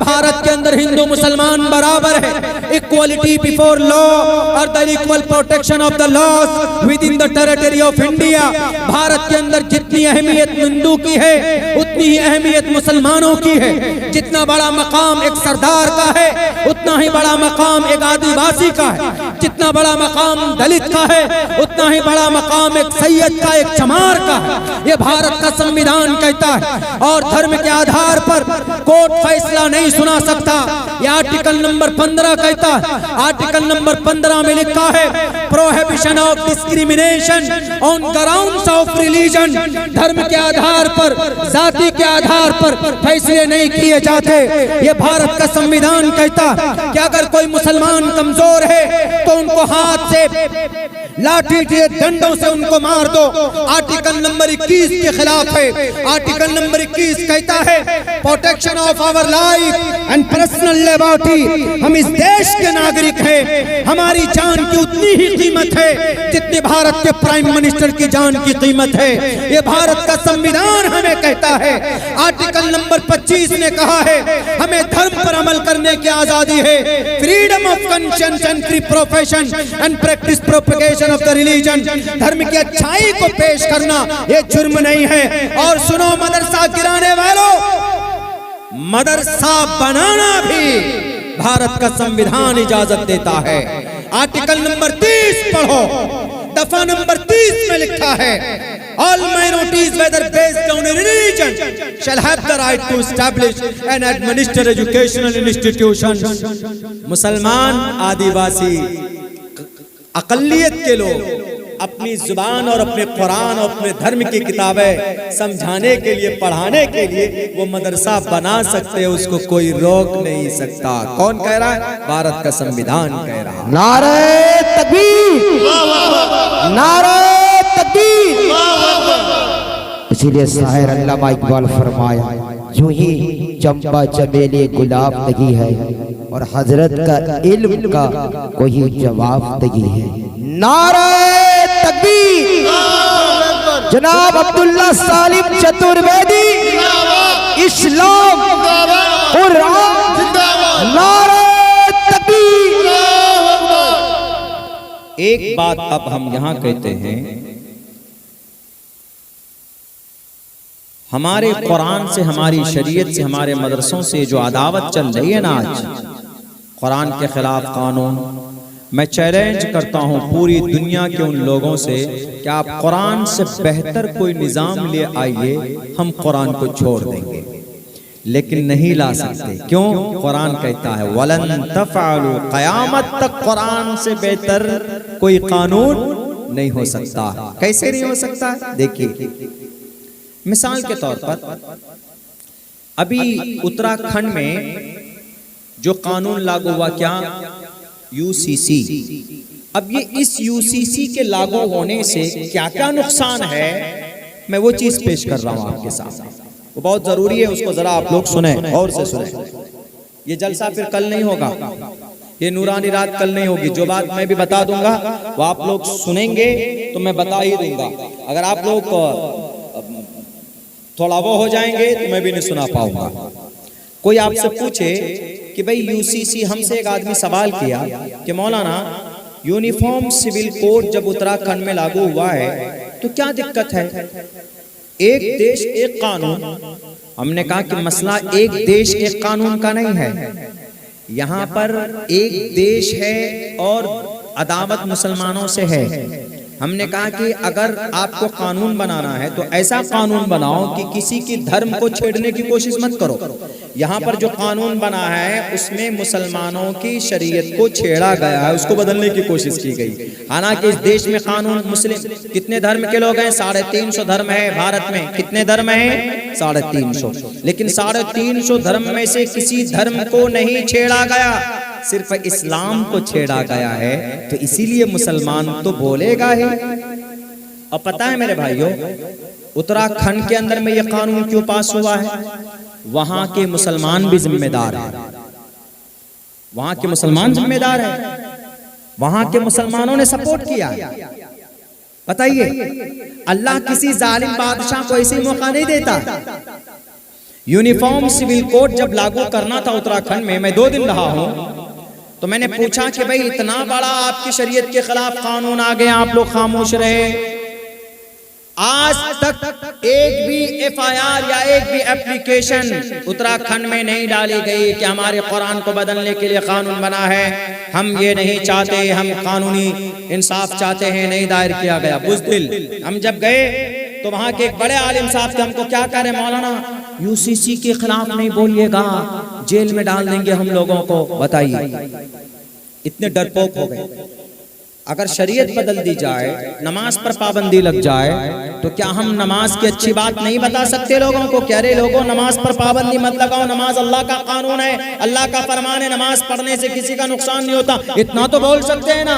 भारत के अंदर हिंदू मुसलमान बराबर है, इक्वलिटी बिफोर लॉ और the equal protection of the laws within the territory of India. Bharat के अंदर जितनी अहमियत हिंदू की है उतनी ही अहमियत मुसलमानों की है। जितना बड़ा मकाम एक सरदार का है उतना ही बड़ा मकाम एक आदिवासी का है, जितना बड़ा मकाम दलित का है उतना ही बड़ा मकाम एक सैयद का, एक चमार का है। ये भारत का संविधान कहता है। और धर्म के आधार पर कोर्ट फैसला नहीं सुना सकता, ये आर्टिकल नंबर 15 कहता है। आर्टिकल नंबर 15 में लिखा है prohibition of discrimination on grounds of religion. धर्म के आधार पर, जाति के आधार पर फैसले नहीं किए जाते। ये भारत का संविधान कहता है कि अगर कोई मुसलमान कमजोर है तो उनको हाथ से, लाठी के डंडों से उनको मार दो। आर्टिकल नंबर 21 के खिलाफ है। आर्टिकल नंबर 21 कहता है protection of our life and personal liberty. हम इस देश के नागरिक हैं, हमारी जान की उतनी ही कीमत है जितनी भारत के प्राइम मिनिस्टर की जान की कीमत है। ये भारत का संविधान हमें कहता है। आर्टिकल नंबर 25 ने कहा है हमें धर्म पर अमल करने की आजादी है। Freedom of conscience and free profession and practice propagation of the religion. धर्म की अच्छाई को पेश करना ये जुर्म नहीं है। और सुनो मदरसा गिराने वालों, मदरसा बनाना भी भारत का संविधान इजाजत देता है। आर्टिकल नंबर 30 पढ़ो, दफा नंबर 30 में लिखा है All minorities whether based on religion shall have the right to establish and administer educational institutions। मुसलमान, आदिवासी, अकलियत के लोग अपनी जुबान और अपने कुरान और अपने धर्म की किताबें समझाने के लिए, पढ़ाने के लिए वो मदरसा बना सकते हैं, उसको कोई रोक नहीं सकता। कौन कह रहा है? भारत का संविधान कह रहा है। नारे तकबीर, नारे तकबीर। इसीलिए शायर अल्लामा इकबाल फरमाया यूं ही चंपा चमेली गुलाब लगी है और हजरत का इल्म का कोई जवाब नहीं है। नारे तकबीर। जनाब अब्दुल्ला सालिम चतुर्वेदी, इस्लाम कुरान, नारे तकबीर। एक बात अब हम यहां कहते हैं, हमारे कुरान से, हमारी शरीयत से, हमारे मदरसों से जो अदावत चल रही है ना आज, कुरान के खिलाफ कानून, मैं चैलेंज करता हूं पूरी दुनिया के उन लोगों से कि आप कुरान से बेहतर कोई निजाम ले आइए, हम कुरान को छोड़ देंगे। लेकिन नहीं ला सकते। क्यों? कुरान कहता है वलन तफअलु, क़यामत तक कुरान से बेहतर कोई कानून नहीं हो सकता। कैसे नहीं हो सकता? देखिए, मिसाल के तौर पर अभी उत्तराखंड में जो कानून लागू हुआ, क्या? यूसीसी। अब ये इस यूसीसी के लागू होने से क्या क्या नुकसान है, मैं वो चीज पेश कर रहा हूं आपके साथ। वो बहुत जरूरी है, उसको जरा आप लोग सुने, और से सुने। ये जलसा फिर कल नहीं होगा, ये नूरानी रात कल नहीं होगी। जो बात मैं भी बता दूंगा वो आप लोग सुनेंगे तो मैं बता ही दूंगा। अगर आप लोग थोड़ा वो हो जाएंगे तो मैं भी नहीं सुना पाऊंगा। कोई आपसे पूछे कि भाई यूसीसी, हमसे एक आदमी सवाल किया कि मौलाना यूनिफॉर्म सिविल कोड जब उत्तराखंड में लागू हुआ है तो क्या दिक्कत है? एक देश एक कानून। हमने कहा कि मसला एक देश एक कानून का नहीं है, यहाँ पर एक देश है और अदावत मुसलमानों से है। हमने कहा कि अगर आपको कानून बनाना है तो ऐसा कानून बनाओ कि किसी की धर्म को छेड़ने की कोशिश मत करो। यहाँ पर जो कानून बना है उसमें मुसलमानों की शरीयत को छेड़ा गया है, उसको बदलने की कोशिश की गई। हालांकि इस देश में कानून, मुस्लिम कितने धर्म के लोग हैं? 350 धर्म है भारत में। कितने धर्म हैं? 350। लेकिन 350 धर्म में से किसी धर्म को नहीं छेड़ा गया, सिर्फ इस्लाम को छेड़ा गया है। तो इसीलिए मुसलमान तो बोलेगा ही। और पता है मेरे भाइयों, उत्तराखंड के अंदर में यह कानून क्यों पास हुआ है? वहां के मुसलमान भी जिम्मेदार हैं। वहां के मुसलमान जिम्मेदार हैं। वहां के मुसलमानों ने सपोर्ट किया। बताइए, अल्लाह किसी जालिम बादशाह को ऐसे मौका नहीं देता। यूनिफॉर्म सिविल कोड जब लागू करना था उत्तराखंड में, मैं 2 दिन रहा हूं, तो मैंने पूछा कि भाई इतना बड़ा आपकी शरीयत के खिलाफ कानून आ गया, आप लोग खामोश रहे। आज तक एक भी FIR या एक भी एप्लीकेशन उत्तराखंड में नहीं डाली गई कि हमारे कुरान को बदलने के लिए कानून बना है, हम ये नहीं चाहते, हम कानूनी इंसाफ चाहते हैं, नहीं दायर किया गया। बुज़दिल हम जब गए तो वहां के एक बड़े आलिम साहब थे, हमको क्या कह रहे, मौलाना UCC के खिलाफ नहीं बोलिएगा, जेल में डाल देंगे हम लोगों को। बताइए, इतने डरपोक हो गए। अगर शरीयत बदल दी जाए, नमाज पर पाबंदी लग जाए, तो क्या हम नमाज की अच्छी बात नहीं बता सकते लोगों को? कह रहे लोगों नमाज पर पाबंदी मत लगाओ, नमाज अल्लाह का कानून है, अल्लाह का फरमान है, नमाज पढ़ने से किसी का नुकसान नहीं होता, इतना तो बोल सकते हैं ना।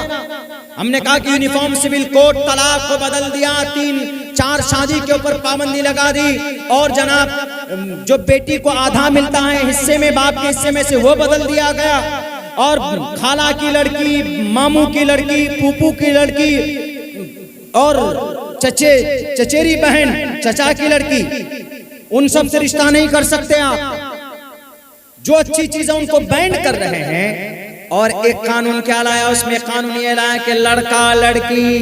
हमने कहा कि यूनिफॉर्म सिविल कोड तलाक को बदल दिया, 3-4 शादी के ऊपर पाबंदी लगा दी, और जनाब जो बेटी को आधा मिलता है हिस्से में, बाप के हिस्से में से, वो बदल दिया गया, और खाला की लड़की, मामू की लड़की, फूफू की लड़की और चचेरी बहन, चचा की लड़की, उन सब से रिश्ता नहीं कर सकते आप। जो अच्छी चीजें उनको बैंड कर रहे हैं। और एक कानून क्या लाया, उसमें कानून ये लाया कि लड़का लड़की,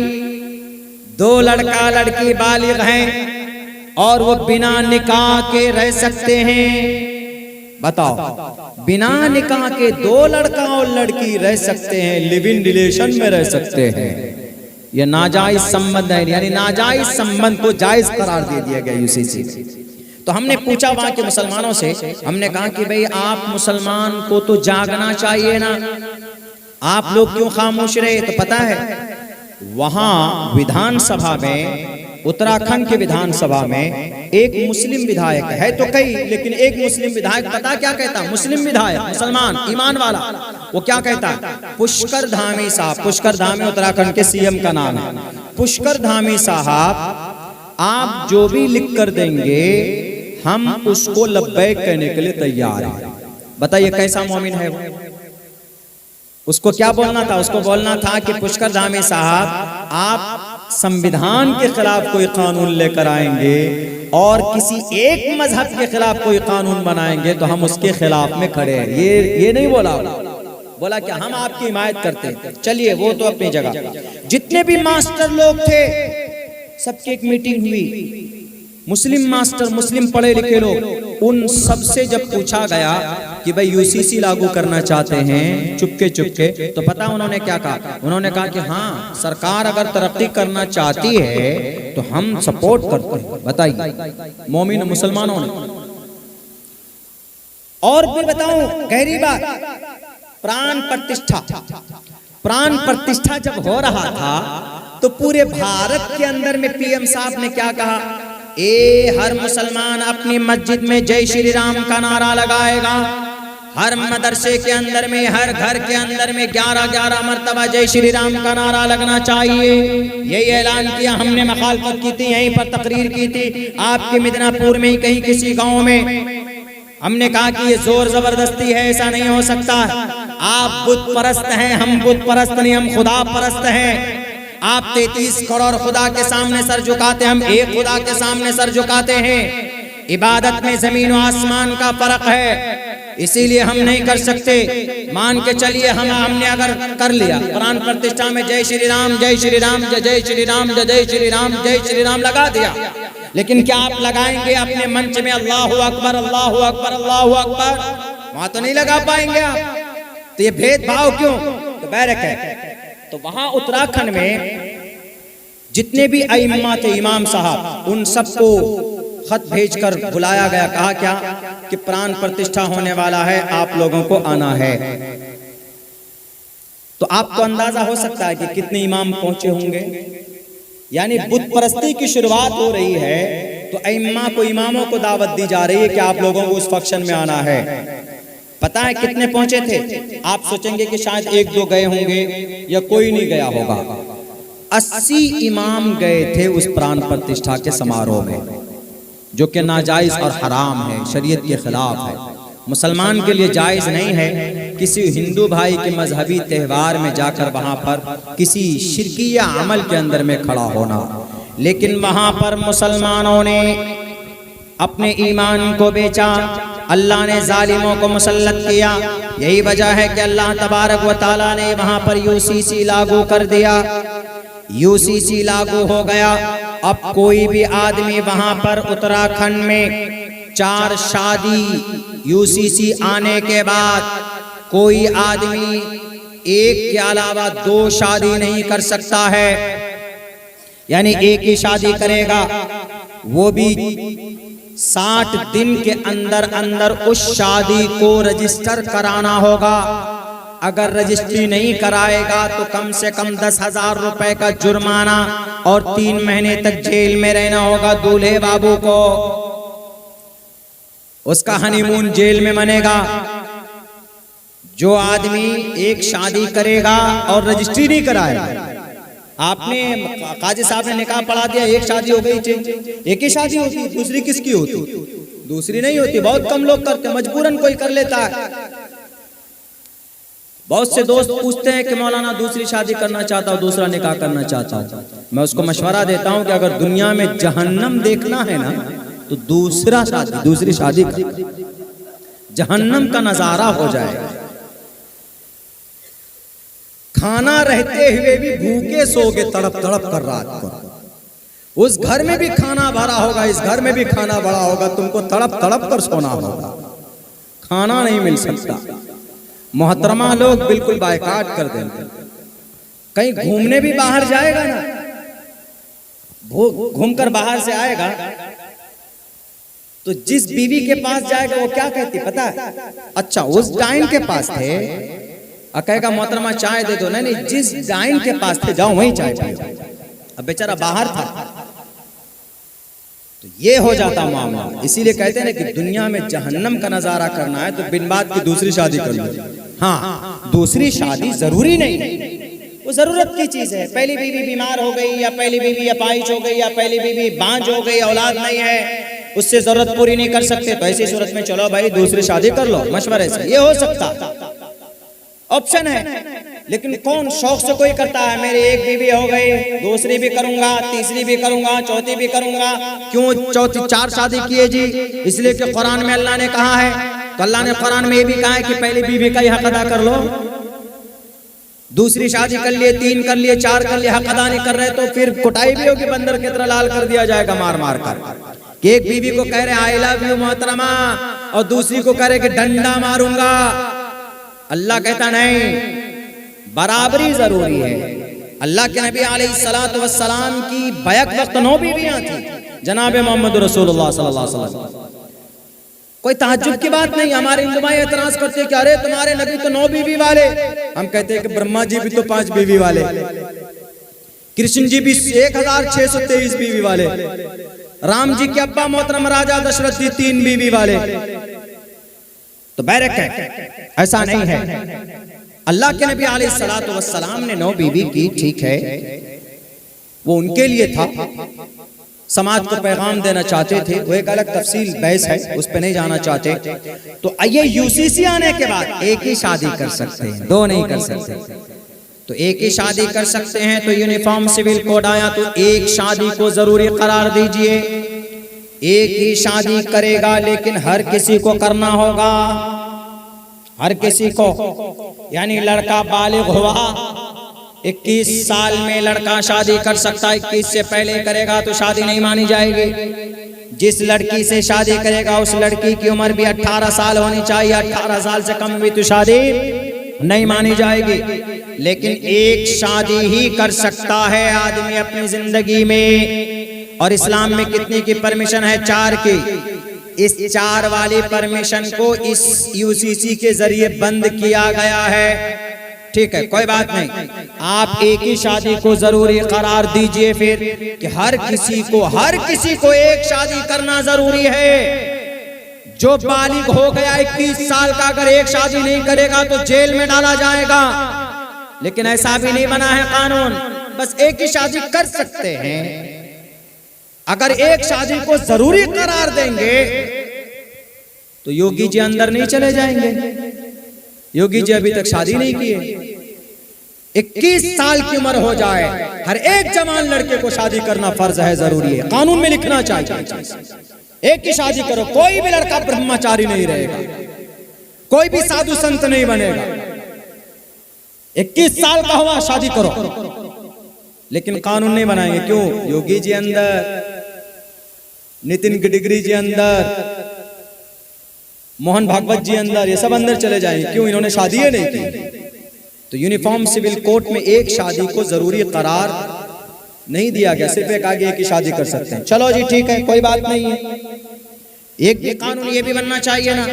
2 लड़का लड़की बालिग हैं और वो बिना निकाह के रह सकते हैं। बताओ, बिना निकाह के 2 लड़का और लड़की रह सकते हैं, लिव इन रिलेशन में रह सकते हैं। ये नाजायज संबंध है, यानी नाजायज संबंध को जायज करार दे दिया गया UCC में। तो हमने पूछा वहां के मुसलमानों से, हमने कहा कि भाई आप मुसलमान को तो जागना चाहिए ना, आप लोग क्यों खामोश रहे? तो पता है वहां विधानसभा में, उत्तराखंड के विधानसभा में एक मुस्लिम विधायक है, तो कई, लेकिन एक मुस्लिम विधायक पता क्या कहता, मुस्लिम विधायक, मुसलमान, ईमान वाला, वो क्या कहता, पुष्कर धामी साहब, पुष्कर धामी उत्तराखंड के CM का नाम है, पुष्कर धामी साहब, आप जो भी लिख कर देंगे हम उसको लब्बैक कहने के लिए तैयार हैं। बताइए कैसा मोमिन है वो? उसको क्या बोलना था? उसको बोलना था कि पुष्कर धामी साहब, आप संविधान के खिलाफ कोई कानून लेकर आएंगे और किसी एक मजहब के खिलाफ कोई कानून बनाएंगे तो हम उसके खिलाफ में खड़े हैं। ये नहीं बोला, बोला क्या हम आपकी हिमायत करते हैं। चलिए वो तो अपनी जगह, जितने भी मास्टर लोग थे सबकी एक मीटिंग हुई, मुस्लिम मास्टर, मुस्लिम पढ़े लिखे लोग, उन सबसे जब पूछा गया कि भाई UCC लागू करना चाहते हैं चुपके चुपके, तो पता उन्होंने क्या कहा? उन्होंने कहा कि हाँ, सरकार अगर तरक्की करना चाहती है तो हम सपोर्ट करते हैं। बताइए मोमिन मुसलमानों ने। और भी बताऊं गहरी बात, प्राण प्रतिष्ठा, प्राण प्रतिष्ठा जब हो रहा था तो पूरे भारत के अंदर में PM साहब ने क्या कहा, हर मुसलमान अपनी मस्जिद में जय श्री राम का नारा लगाएगा, हर मदरसे के अंदर में, हर घर के अंदर में 11-11 मरतबा जय श्री राम का नारा लगना चाहिए। यही ऐलान किया हमने, मखालफत की थी, यहीं पर तकरीर की थी आपके मिदनापुर में ही कहीं किसी गांव में। हमने कहा कि ये जोर जबरदस्ती है, ऐसा नहीं हो सकता, आप बुत परस्त हैं, हम बुत परस्त नहीं, हम खुदा परस्त हैं। आप 33 करोड़ खुदा के सामने सर झुकाते, हम एक खुदा के सामने सर झुकाते हैं। इबादत में जमीन और आसमान का फर्क है, इसीलिए हम नहीं कर सकते। मान के चलिए हमने अगर कर लिया, प्राण प्रतिष्ठा में जय श्री राम, जय श्री राम, जय श्री राम, जय श्री राम, जय श्री राम लगा दिया, लेकिन क्या आप लगाएंगे अपने मंच में अल्लाहु अकबर, अल्लाहु अकबर, अल्लाहु अकबर? वहां तो नहीं लगा पाएंगे आप। तो ये भेदभाव क्यों? तो बैरक है। तो वहां उत्तराखंड में जितने भी अइम्मा थे, इमाम साहब, उन सबको खत भेजकर बुलाया गया। कहा क्या कि प्राण प्रतिष्ठा होने वाला है, आप लोगों को आना है। तो आपको अंदाजा हो सकता है कि कितने इमाम पहुंचे होंगे। यानी बुत परस्ती की शुरुआत हो रही है तो अइम्मा को, इमामों को दावत दी जा रही है कि आप लोगों को उस फंक्शन में आना है। पता है कितने पहुंचे थे? आप सोचेंगे कि शायद 1-2 गए होंगे या कोई नहीं गया होगा। 80 इमाम गए थे उस प्राण प्रतिष्ठा के समारोह में, जो कि नाजायज और हराम है, शरीयत के खिलाफ है। मुसलमान के लिए जायज नहीं है किसी हिंदू भाई के मजहबी त्यौहार में जाकर वहां पर किसी शिरकिया अमल के अंदर में खड़ा होना। लेकिन वहां पर मुसलमानों ने अपने ईमान को बेचा, अल्लाह ने जालिमों को मुसल्लत किया। यही वजह है कि अल्लाह तबारक व तआला ने वहां पर यूसीसी लागू कर दिया। यूसीसी लागू हो गया। अब कोई भी आदमी वहां पर उत्तराखंड में 4 शादी यूसीसी आने के बाद कोई आदमी एक के अलावा 2 शादी नहीं कर सकता है, यानी एक ही शादी करेगा, वो भी 60 दिन के अंदर अंदर उस शादी को रजिस्टर कराना होगा। अगर रजिस्ट्री नहीं कराएगा तो कम से कम 10,000 रुपए का जुर्माना और 3 महीने तक जेल में रहना होगा दूल्हे बाबू को। उसका हनीमून जेल में मनेगा। जो आदमी एक शादी करेगा और रजिस्ट्री नहीं कराएगा, आपने काजी साहब ने निकाह पढ़ा दिया, एक शादी हो गई, एक ही शादी होती, दूसरी किसकी होती? दूसरी नहीं होती। बहुत कम लोग करते, मजबूरन कोई कर लेता है। बहुत से दोस्त पूछते हैं कि मौलाना दूसरी शादी करना चाहता हूं, दूसरा निकाह करना चाहता हूं। मैं उसको मशवरा देता हूं कि अगर दुनिया में जहन्नम देखना है ना तो दूसरी शादी कर, जहन्नम का नजारा हो जाएगा। खाना रहते हुए भी भूखे सोगे तड़प तड़प कर रात को। उस घर में भी खाना भरा होगा, इस घर में भी खाना भरा होगा, तुमको तड़प तड़प कर सोना होगा, खाना नहीं मिल सकता। मोहतरमा लोग बिल्कुल बायकाट कर देंगे। कहीं घूमने भी बाहर जाएगा ना, घूमकर बाहर से आएगा तो जिस बीवी के पास जाएगा वो क्या कहती पता है? अच्छा उस डाइन के पास थे, कहेगा मोहतरमा चाय दे दो। नहीं, जिस डाइन के पास थे जाओ वहीं चाय पियो। अब बेचारा बाहर था, तो ये हो जाता मामला। इसीलिए कहते हैं कि दुनिया में जहन्नम का नजारा करना है तो बिन बात की दूसरी शादी कर लो। हाँ, दूसरी शादी जरूरी नहीं है, वो जरूरत की चीज है। पहली बीवी बीमार हो गई, या पहली बीवी अपाहिज हो गई, या पहली बीवी बांझ हो गई, औलाद नहीं है, उससे जरूरत पूरी नहीं कर सकते, तो ऐसी सूरत में चलो भाई दूसरी शादी कर लो, मशवरे से। ये हो सकता, ऑप्शन है। लेकिन कौन शौक से कोई करता है, मेरी एक बीवी हो गई, दूसरी भी करूंगा, तीसरी भी करूंगा, चौथी भी करूंगा। क्यों चौथी 4 शादी किए जी? इसलिए कि कुरान में अल्लाह ने कहा है। तो अल्लाह ने कुरान में ये भी कहा है कि पहली बीवी का ही हक अदा कर लो। दूसरी शादी कर लिए, 3 कर लिए, 4 कर लिए, हक अदा नहीं कर रहे तो फिर कुटाई भी होगी, बंदर की तरह लाल कर दिया जाएगा मार मार कर। एक बीवी को कह रहे आई लव यू मोहतरमा, और दूसरी को कह रहे कि डंडा मारूंगा। अल्लाह कहता नहीं, बराबरी जरूरी है। अल्लाह के नबी अलैहिस्सलातु वस्सलाम की बैक वक्त 9 बीवियां थी, जनाब मोहम्मद रसूलुल्लाह सल्लल्लाहु अलैहि वसल्लम। कोई ताज्जुब की बात नहीं। हमारे हिंदू भाई एतराज करते हैं कि अरे तुम्हारे नबी तो 9 बीवी वाले। हम कहते हैं कि ब्रह्मा जी भी तो 5 बीवी वाले, कृष्ण जी भी 1623 बीवी वाले, राम जी के अब्बा मोहतरम राजा दशरथ जी 3 बीवी वाले। तो बैरक है, ऐसा नहीं है। अल्लाह के नबी अलैहिस्सलातु वस्सलाम ने 9 बीवी की, ठीक है, वो उनके लिए था, समाज को पैगाम देना चाहते थे, वो एक अलग तफसील बहस है, उस पे नहीं जाना चाहते। तो ये यूसीसी आने के बाद एक ही शादी कर सकते हैं, 2 नहीं कर सकते। तो एक ही शादी कर सकते हैं। तो यूनिफॉर्म सिविल कोड आया तो एक शादी को जरूरी करार दीजिए। एक ही शादी करेगा, लेकिन हर किसी को करना होगा, हर किसी को। यानी लड़का बालिग हुआ, 21 साल में लड़का शादी कर सकता है, 21 से पहले करेगा तो शादी नहीं मानी जाएगी। जिस लड़की से शादी करेगा उस लड़की की उम्र भी 18 साल होनी चाहिए, 18 साल से कम भी तो शादी नहीं मानी जाएगी। लेकिन एक शादी ही कर सकता है आदमी अपनी जिंदगी में। और इस्लाम में कितनी की परमिशन है? 4 की। इस 4 वाली परमिशन को इस यूसीसी के जरिए बंद किया गया है। ठीक है, कोई बात नहीं, आप एक ही शादी को जरूरी करार दीजिए फिर कि हर किसी को एक शादी करना जरूरी है। जो बालिग हो गया 21 साल का, अगर एक शादी नहीं करेगा तो जेल में डाला जाएगा। लेकिन ऐसा भी नहीं बना है कानून, बस एक ही शादी कर सकते हैं। अगर एक शादी को जरूरी करार देंगे तो योगी जी अंदर नहीं चले जाएंगे। योगी जी अभी तक शादी नहीं किए। 21 साल की उम्र हो जाए, हर एक जवान लड़के को शादी करना फर्ज है, जरूरी है, कानून में लिखना चाहिए। एक ही शादी करो। कोई भी लड़का ब्रह्मचारी नहीं रहेगा, कोई भी साधु संत नहीं बनेगा। 21 साल का हुआ शादी करो, लेकिन कानून नहीं बनाएंगे। क्यों? योगी जी अंदर, नितिन गडकरी जी अंदर, मोहन भागवत जी अंदर, ये सब अंदर चले जाएंगे। क्यों? इन्होंने शादी नहीं की। तो यूनिफॉर्म सिविल कोड में एक शादी को जरूरी करार नहीं दिया गया, सिर्फ एक आगे एक ही शादी कर सकते हैं। चलो जी ठीक है, कोई बात नहीं है। एक भी कानून ये भी बनना चाहिए ना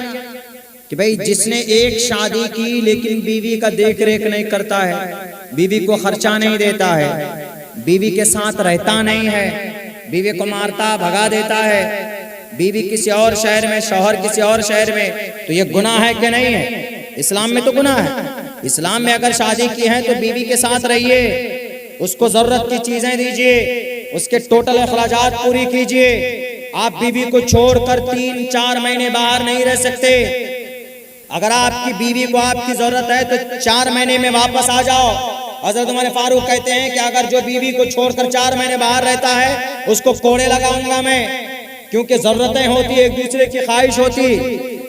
कि भाई जिसने एक शादी की लेकिन बीवी का देख रेख नहीं करता है, बीवी को खर्चा नहीं देता है, बीवी के साथ रहता नहीं है, बीवी को मारता भगा देता है, बीवी किसी और शहर में, शौहर किसी और शहर में, तो ये गुनाह है कि नहीं है? इस्लाम में तो गुनाह है। इस्लाम में अगर शादी की है तो बीवी के साथ रहिए, उसको जरूरत की चीजें दीजिए, उसके टोटल अखराजात पूरी कीजिए। आप बीवी को छोड़कर 3-4 महीने बाहर नहीं रह सकते। अगर आपकी बीवी को आपकी जरूरत है तो 4 महीने में वापस आ जाओ। हज़रत उमर फारूक कहते हैं कि अगर जो बीवी को छोड़कर 4 महीने बाहर रहता है उसको कोड़े लगाऊंगा मैं, क्योंकि जरूरतें होती है, एक दूसरे की ख्वाहिश होती,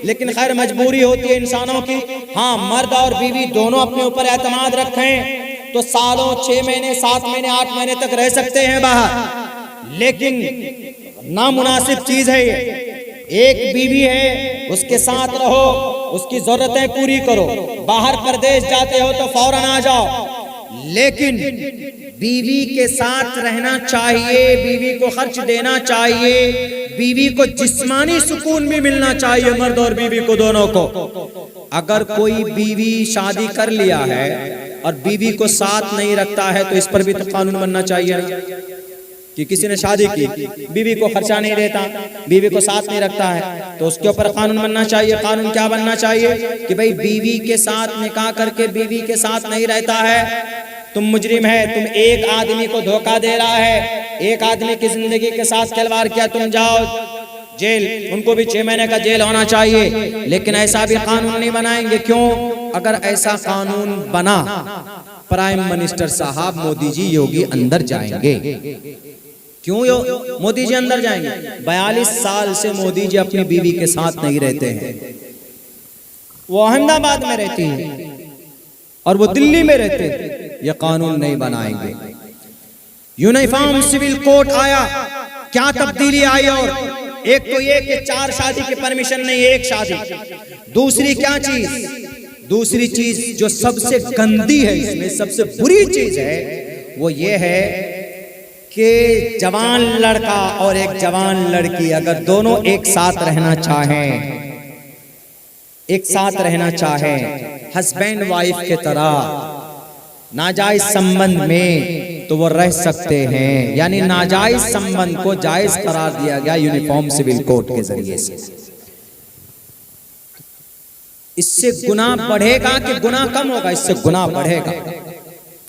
लेकिन खैर मजबूरी होती है इंसानों की। हाँ, मर्द और बीवी दोनों अपने ऊपर एतमाद रखें तो सालों, 6 महीने, 7 महीने, 8 महीने तक रह सकते हैं बाहर, लेकिन नामुनासिब चीज है ये। एक बीवी है, उसके साथ रहो, उसकी जरूरतें पूरी करो। बाहर प्रदेश जाते हो तो फौरन आ जाओ, लेकिन बीवी के साथ रहना चाहिए, बीवी को खर्च देना चाहिए, बीवी को जिस्मानी सुकून भी मिलना चाहिए, मर्द और बीवी को दोनों को। अगर कोई बीवी शादी कर लिया है और बीवी को साथ नहीं रखता है तो इस पर भी तो कानून बनना चाहिए कि किसी ने शादी की, बीवी को खर्चा नहीं देता, बीवी को साथ नहीं रखता है, तो उसके ऊपर कानून बनना चाहिए। कानून क्या बनना चाहिए कि भाई बीवी के साथ निकाह करके बीवी के साथ नहीं रहता है, तुम मुजरिम है, तुम एक आदमी को धोखा दे रहा है, एक आदमी की जिंदगी के साथ खिलवाड़ किया, तुम जाओ जेल। उनको भी 6 महीने का जेल होना चाहिए, लेकिन ऐसा भी कानून नहीं बनाएंगे। क्यों? अगर ऐसा कानून बना, प्राइम मिनिस्टर साहब मोदी जी, योगी अंदर जाएंगे। क्यों मोदी जी अंदर जाएंगे? 42 साल से मोदी जी अपनी बीवी के साथ नहीं रहते हैं। वो अहमदाबाद में रहती है और वो दिल्ली में रहते हैं। ये कानून नहीं बनाएंगे। यूनिफॉर्म सिविल कोड आया, क्या तब्दीली आई? और एक तो ये कि 4 शादी की परमिशन नहीं, एक शादी। दूसरी क्या चीज? दूसरी चीज जो सबसे गंदी है इसमें, सबसे बुरी चीज है, वो ये है कि जवान लड़का और एक जवान लड़की अगर दोनों एक साथ रहना चाहें, एक साथ रहना चाहें हस्बैंड वाइफ के तरह नाजायज संबंध में, तो वो रह सकते हैं। यानी नाजायज संबंध को जायज करार दिया गया यूनिफॉर्म सिविल कोड के जरिए से। इससे गुनाह बढ़ेगा कि गुनाह कम होगा? इससे गुनाह बढ़ेगा।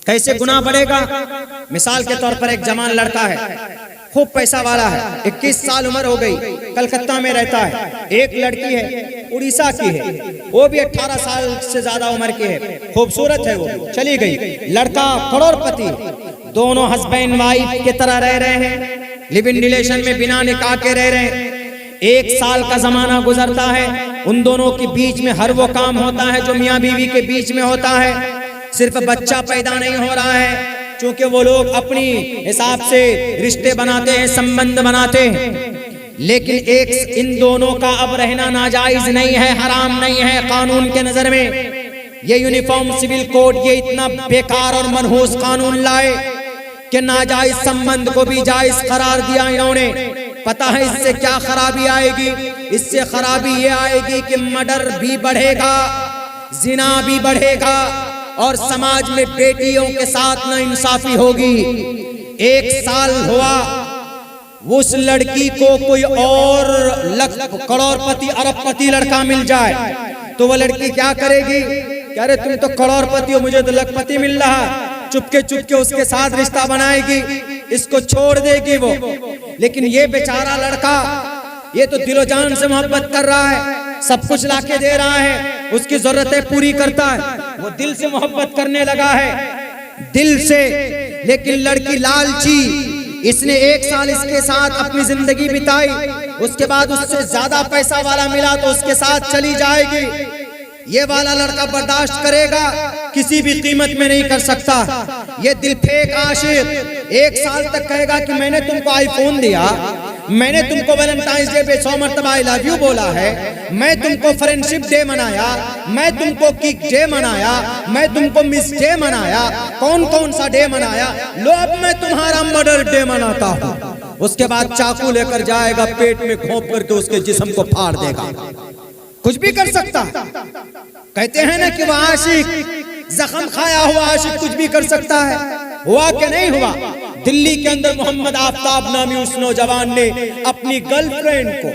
कैसे गुनाह बढ़ेगा? मिसाल के तौर पर एक जवान लड़का है, खूब पैसा वाला है, 21 साल उम्र हो गई, कलकत्ता में रहता है। एक लड़की है, उड़ीसा की है, वो भी 18 साल से ज्यादा उम्र की है, खूबसूरत है, वो चली गई। लड़का करोड़पति, दोनों हस्बैंड वाइफ की तरह रह रहे हैं, लिव इन रिलेशन में बिना निकाह के रह रहे हैं। 1 साल का जमाना गुजरता है, उन दोनों के बीच में हर वो काम होता है जो मियाँ बीवी के बीच में होता है। सिर्फ बच्चा पैदा नहीं हो रहा है, क्योंकि वो लोग अपनी हिसाब से रिश्ते बनाते हैं, संबंध बनाते हैं, लेकिन एक इन दोनों का अब रहना नाजायज नहीं है, हराम नहीं है कानून के नजर में। ये यूनिफॉर्म सिविल कोड ये इतना बेकार और मनहूस कानून लाए कि नाजायज संबंध को भी जायज करार दिया इन्होंने। पता है इससे क्या खराबी आएगी? इससे खराबी ये आएगी कि मर्डर भी बढ़ेगा, जिना भी बढ़ेगा और समाज में बेटियों के साथ नाइंसाफी होगी। 1 साल हुआ, उस लड़की को कोई और करोड़पति अरबपति लड़का मिल जाए तो वो लड़की क्या करेगी? कह रहे तुम तो करोड़पति हो, मुझे तो लखपति मिल रहा, चुपके चुपके उसके साथ रिश्ता बनाएगी, इसको छोड़ देगी वो। लेकिन ये बेचारा लड़का, ये तो दिलो जान से मोहब्बत कर रहा है, सब कुछ लाके दे रहा है, उसकी जरूरतें पूरी करता है, वो दिल से मोहब्बत करने लगा है, दिल से। लेकिन लड़की लालची, इसने 1 साल इसके साथ अपनी जिंदगी बिताई, उसके बाद उससे ज्यादा पैसा वाला मिला तो उसके साथ चली जाएगी। ये वाला लड़का बर्दाश्त करेगा? किसी भी कीमत में नहीं कर सकता। ये दिल फेंक आशिक 1 साल तक कहेगा कि मैंने तुमको आईफोन दिया, मैंने तुमको वैलेंटाइंस डे पे 100 मरतबा आई लव यू बोला है, मैं तुमको फ्रेंडशिप डे मनाया, मैं तुमको किक डे मनाया, मैं तुमको मिस डे मनाया, कौन कौन सा डे मनाया, लो अब मैं तुम्हारा मर्डर डे मनाता हूँ। उसके बाद चाकू लेकर जाएगा, पेट में घोंप करके उसके जिस्म को फाड़ देगा। कुछ भी कर सकता। कहते हैं ना कि वह आशिक, जख्म खाया हुआ आशिक कुछ भी कर सकता है। हुआ कि नहीं हुआ? दिल्ली के अंदर मोहम्मद आफ्ताब नामी उस नौजवान ने अपनी गर्लफ्रेंड को,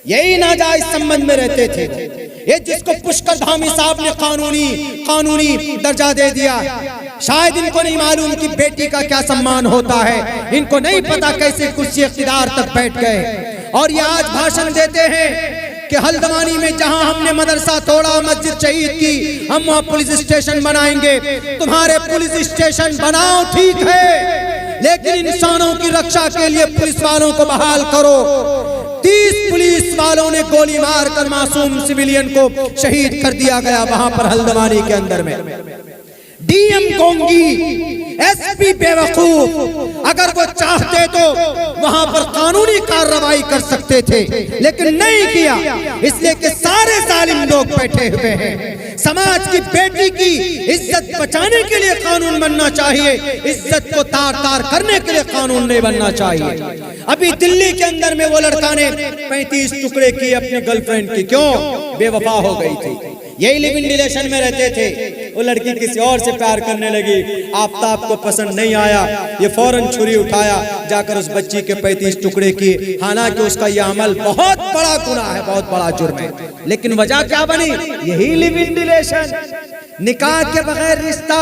यही नाजायज संबंध में रहते थे, ये जिसको पुष्कर धामी साहब ने कानूनी दर्जा दे दिया। शायद इनको नहीं मालूम कि बेटी का क्या सम्मान होता है, इनको नहीं पता कैसे कुर्सी इख्तिदार तक बैठ गए। और ये आज भाषण देते हैं कि हल्द्वानी में जहां हमने मदरसा तोड़ा, मस्जिद शहीद की, हम वहां पुलिस स्टेशन बनाएंगे। तुम्हारे पुलिस स्टेशन बनाओ ठीक है, लेकिन इंसानों की रक्षा के लिए पुलिस वालों को बहाल करो। 30 पुलिस वालों ने गोली मारकर मासूम सिविलियन को शहीद कर दिया गया वहां पर हल्द्वानी के अंदर में। डीएम गोंगी, एसपी बेवकूफ, अगर वो चाहते तो वहां पर कानूनी कार्रवाई कर सकते थे, लेकिन नहीं किया, इसलिए कि सारे जालिम लोग बैठे हुए हैं। समाज की बेटी की इज्जत बचाने के लिए कानून बनना चाहिए, इज्जत को तार तार करने के लिए कानून नहीं बनना चाहिए। अभी दिल्ली के अंदर में वो लड़का ने 35 टुकड़े किए अपनी गर्लफ्रेंड की, क्यों? बेवफा हो गई थी। यही लिव इन रिलेशन में रहते थे, वो लड़की किसी और से प्यार करने लगी, आफ्ताब को पसंद नहीं आया, ये फौरन छुरी उठाया, जाकर उस बच्ची के 35 टुकड़े किए। हालांकि उसका यह अमल बहुत बड़ा गुनाह है, बहुत बड़ा जुर्म है, लेकिन वजह क्या बनी? यही लिव इन रिलेशन, निकाह के बगैर रिश्ता।